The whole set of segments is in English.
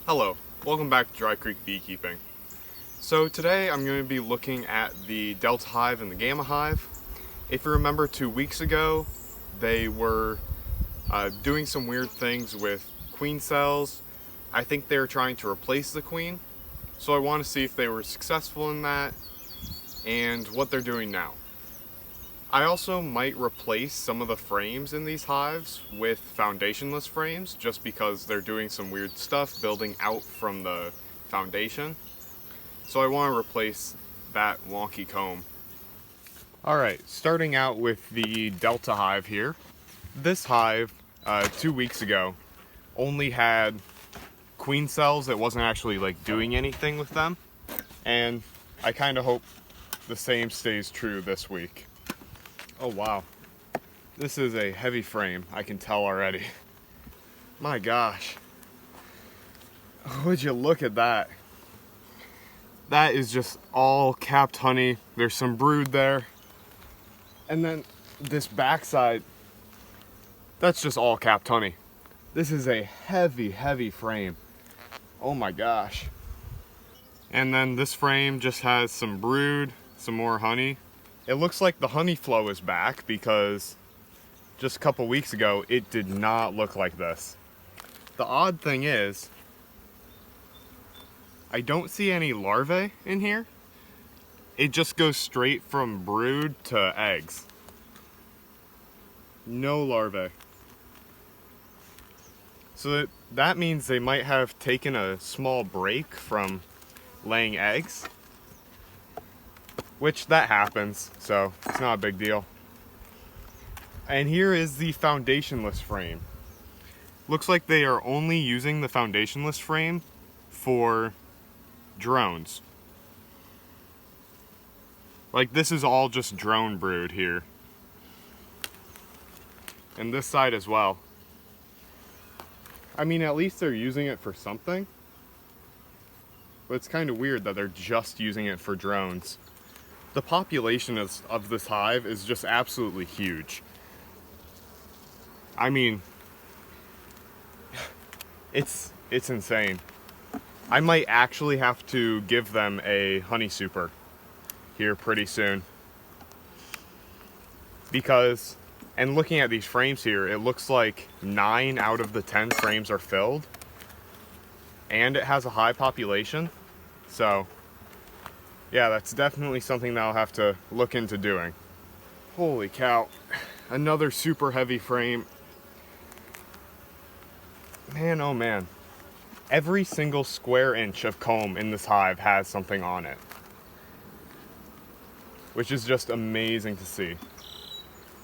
Hello, welcome back to Dry Creek Beekeeping. So today I'm going to be looking at the Delta Hive and the Gamma Hive. If you remember 2 weeks ago, they were doing some weird things with queen cells. I think they were trying to replace the queen. So I want to see if they were successful in that and what they're doing now. I also might replace some of the frames in these hives with foundationless frames just because they're doing some weird stuff building out from the foundation. So I want to replace that wonky comb. Alright, starting out with the Delta Hive here. This hive, 2 weeks ago, only had queen cells. It wasn't actually like doing anything with them. And I kind of hope the same stays true this week. Oh wow, this is a heavy frame, I can tell already. My gosh, would you look at that? That is just all capped honey. There's some brood there. And then this backside, that's just all capped honey. This is a heavy, heavy frame. Oh my gosh. And then this frame just has some brood, some more honey. It looks like the honey flow is back because just a couple weeks ago, it did not look like this. The odd thing is, I don't see any larvae in here. It just goes straight from brood to eggs. No larvae. So that means they might have taken a small break from laying eggs. Which that happens, so it's not a big deal. And here is the foundationless frame. Looks like they are only using the foundationless frame for drones. Like this is all just drone brood here. And this side as well. I mean, at least they're using it for something. But it's kind of weird that they're just using it for drones. The population of this hive is just absolutely huge. I mean, it's insane. I might actually have to give them a honey super here pretty soon. Because, and looking at these frames here, it looks like 9 out of the 10 frames are filled. And it has a high population. So, yeah, that's definitely something that I'll have to look into doing. Holy cow. Another super heavy frame. Man, oh man. Every single square inch of comb in this hive has something on it. Which is just amazing to see.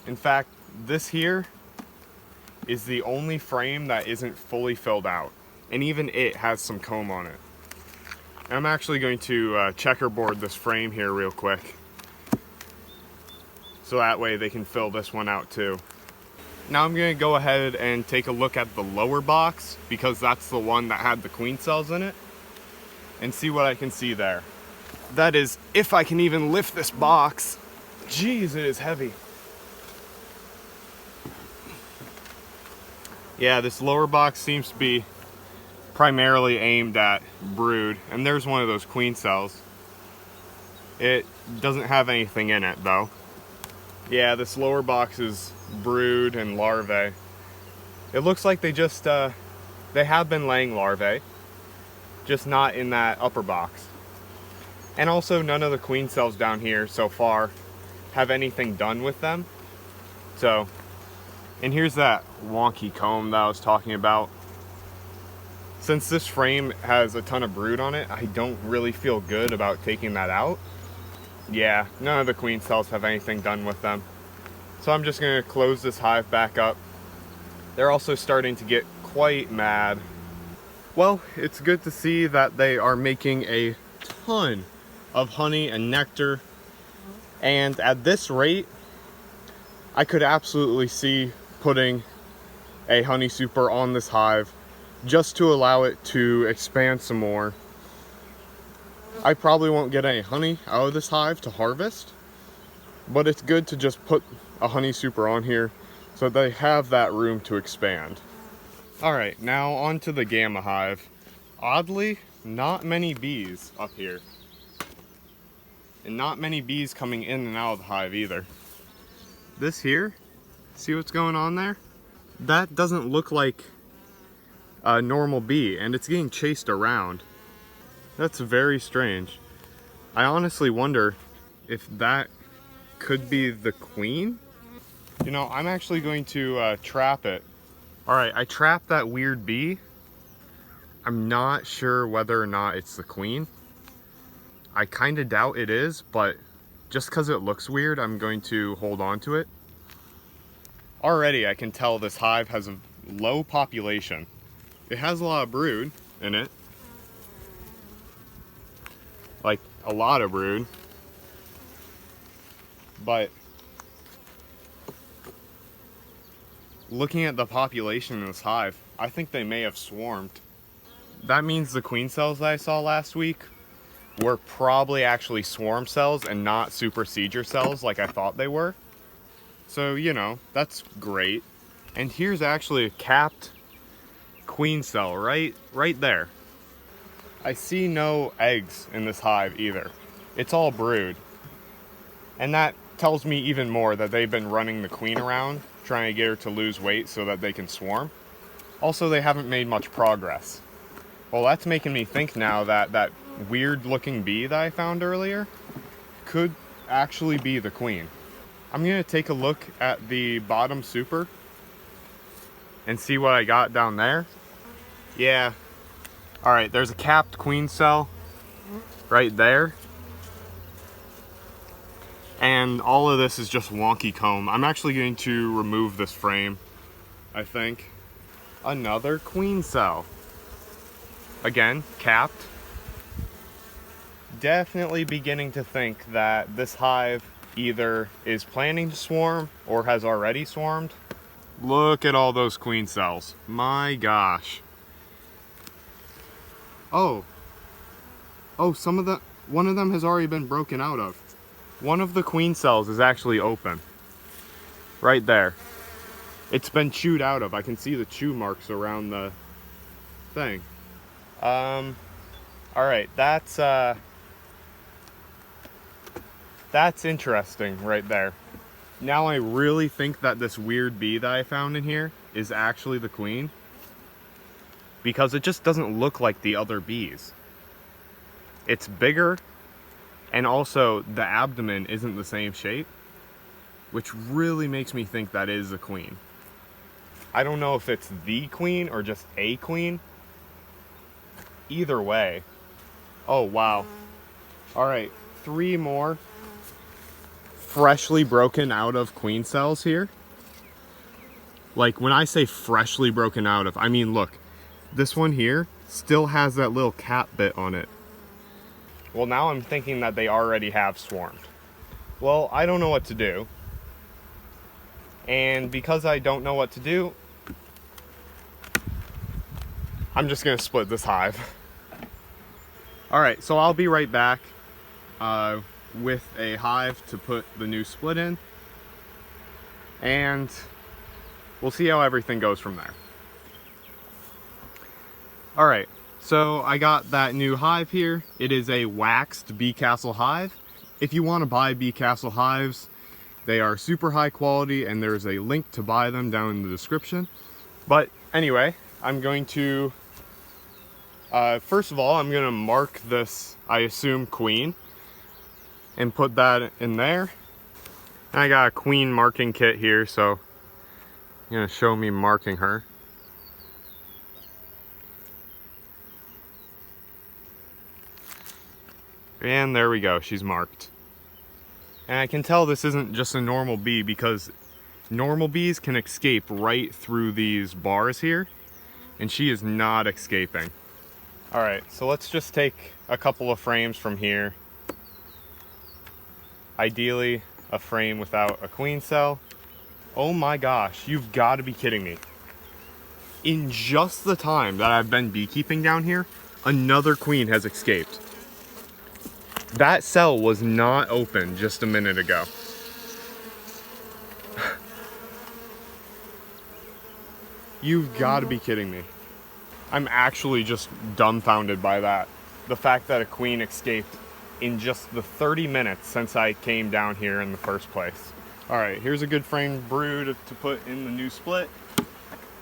In fact, this here is the only frame that isn't fully filled out. And even it has some comb on it. I'm actually going to checkerboard this frame here real quick. So that way they can fill this one out too. Now I'm going to go ahead and take a look at the lower box because that's the one that had the queen cells in it. And see what I can see there. That is, if I can even lift this box. Jeez, it is heavy. Yeah, this lower box seems to be primarily aimed at brood, and there's one of those queen cells. It doesn't have anything in it though. Yeah, this lower box is brood and larvae. It looks like they just they have been laying larvae, just not in that upper box. And also none of the queen cells down here so far have anything done with them. So, and here's that wonky comb that I was talking about. Since this frame has a ton of brood on it, I don't really feel good about taking that out. Yeah, none of the queen cells have anything done with them. So I'm just going to close this hive back up. They're also starting to get quite mad. Well, it's good to see that they are making a ton of honey and nectar. And at this rate, I could absolutely see putting a honey super on this hive just to allow it to expand some more. I probably won't get any honey out of this hive to harvest, but it's good to just put a honey super on here so they have that room to expand. Alright, now on to the Gamma Hive. Oddly, not many bees up here. And not many bees coming in and out of the hive either. This here, see what's going on there? That doesn't look like a normal bee, and it's getting chased around. That's very strange. I honestly wonder if that could be the queen. You know, I'm actually going to trap it. All right, I trapped that weird bee. I'm not sure whether or not it's the queen. I kind of doubt it is, but just because it looks weird, I'm going to hold on to it. Already, I can tell this hive has a low population. It has a lot of brood in it. Like, a lot of brood. But looking at the population in this hive, I think they may have swarmed. That means the queen cells that I saw last week were probably actually swarm cells and not supersedure cells like I thought they were. So, you know, that's great. And here's actually a capped queen cell right there. I see no eggs in this hive either. It's all brood. And that tells me even more that they've been running the queen around, trying to get her to lose weight so that they can swarm. Also, they haven't made much progress. Well, that's making me think now that that weird looking bee that I found earlier could actually be the queen. I'm gonna take a look at the bottom super and see what I got down there. Yeah. All right, there's a capped queen cell right there. And all of this is just wonky comb. I'm actually going to remove this frame, I think. Another queen cell. Again, capped. Definitely beginning to think that this hive either is planning to swarm or has already swarmed. Look at all those queen cells. My gosh. Oh, one of them has already been broken out of. One of the queen cells is actually open. Right there. It's been chewed out of. I can see the chew marks around the thing. All right, that's interesting right there. Now I really think that this weird bee that I found in here is actually the queen, because it just doesn't look like the other bees. It's bigger, and also the abdomen isn't the same shape, which really makes me think that is a queen. I don't know if it's the queen or just a queen. Either way. Oh, wow. All right, 3 more freshly broken out of queen cells here. Like, when I say freshly broken out of, I mean, look, this one here still has that little cap bit on it. Well, now I'm thinking that they already have swarmed. Well, I don't know what to do. And because I don't know what to do, I'm just gonna split this hive. All right, so I'll be right back with a hive to put the new split in, and we'll see how everything goes from there. All right, so I got that new hive here. It is a waxed bee castle hive. If you want to buy bee castle hives, they are super high quality, and there's a link to buy them down in the description. But anyway, I'm going to first of all, I'm gonna mark this, I assume, queen, and put that in there. And I got a queen marking kit here, so you're gonna show me marking her. And there we go, she's marked. And I can tell this isn't just a normal bee, because normal bees can escape right through these bars here, and she is not escaping. All right, so let's just take a couple of frames from here. Ideally, a frame without a queen cell. Oh my gosh, you've got to be kidding me. In just the time that I've been beekeeping down here, another queen has escaped. That cell was not open just a minute ago. You've got to be kidding me. I'm actually just dumbfounded by that. The fact that a queen escaped in just the 30 minutes since I came down here in the first place. All right, here's a good framed brood to put in the new split.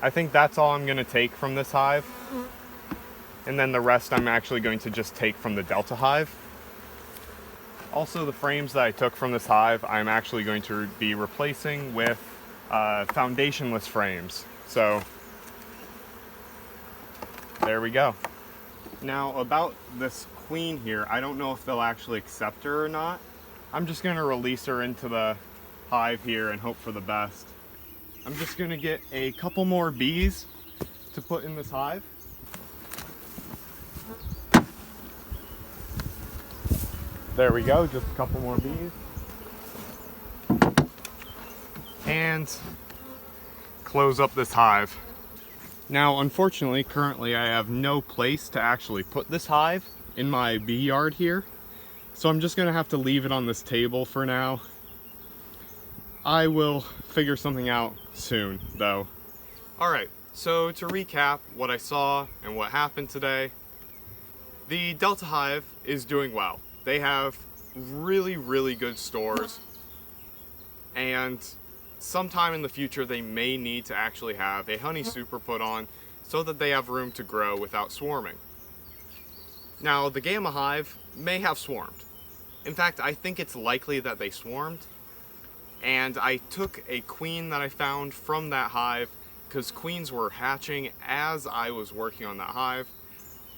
I think that's all I'm gonna take from this hive. And then the rest I'm actually going to just take from the Delta hive. Also, the frames that I took from this hive, I'm actually going to be replacing with foundationless frames. So, there we go. Now, about this queen here, I don't know if they'll actually accept her or not. I'm just gonna release her into the hive here and hope for the best. I'm just gonna get a couple more bees to put in this hive. There we go, just a couple more bees. And close up this hive. Now, unfortunately, currently I have no place to actually put this hive in my bee yard here. So I'm just gonna have to leave it on this table for now. I will figure something out soon, though. All right, so to recap what I saw and what happened today, the Delta Hive is doing well. They have really, really good stores, and sometime in the future they may need to actually have a honey super put on so that they have room to grow without swarming. Now, the Gamma Hive may have swarmed. In fact, I think it's likely that they swarmed, and I took a queen that I found from that hive because queens were hatching as I was working on that hive.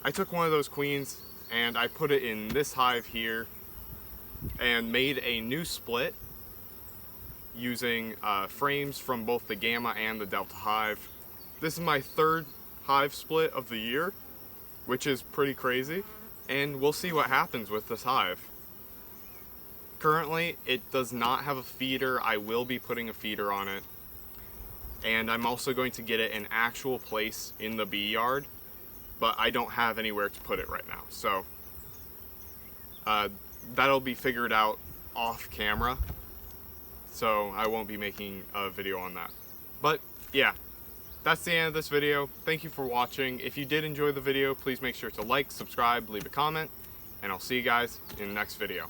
I took one of those queens and I put it in this hive here and made a new split using frames from both the Gamma and the Delta hive. This is my third hive split of the year, which is pretty crazy, and we'll see what happens with this hive. Currently, it does not have a feeder. I will be putting a feeder on it, and I'm also going to get it an actual place in the bee yard, but I don't have anywhere to put it right now, so that'll be figured out off camera, so I won't be making a video on that. But yeah, that's the end of this video. Thank you for watching. If you did enjoy the video, please make sure to like, subscribe, leave a comment, and I'll see you guys in the next video.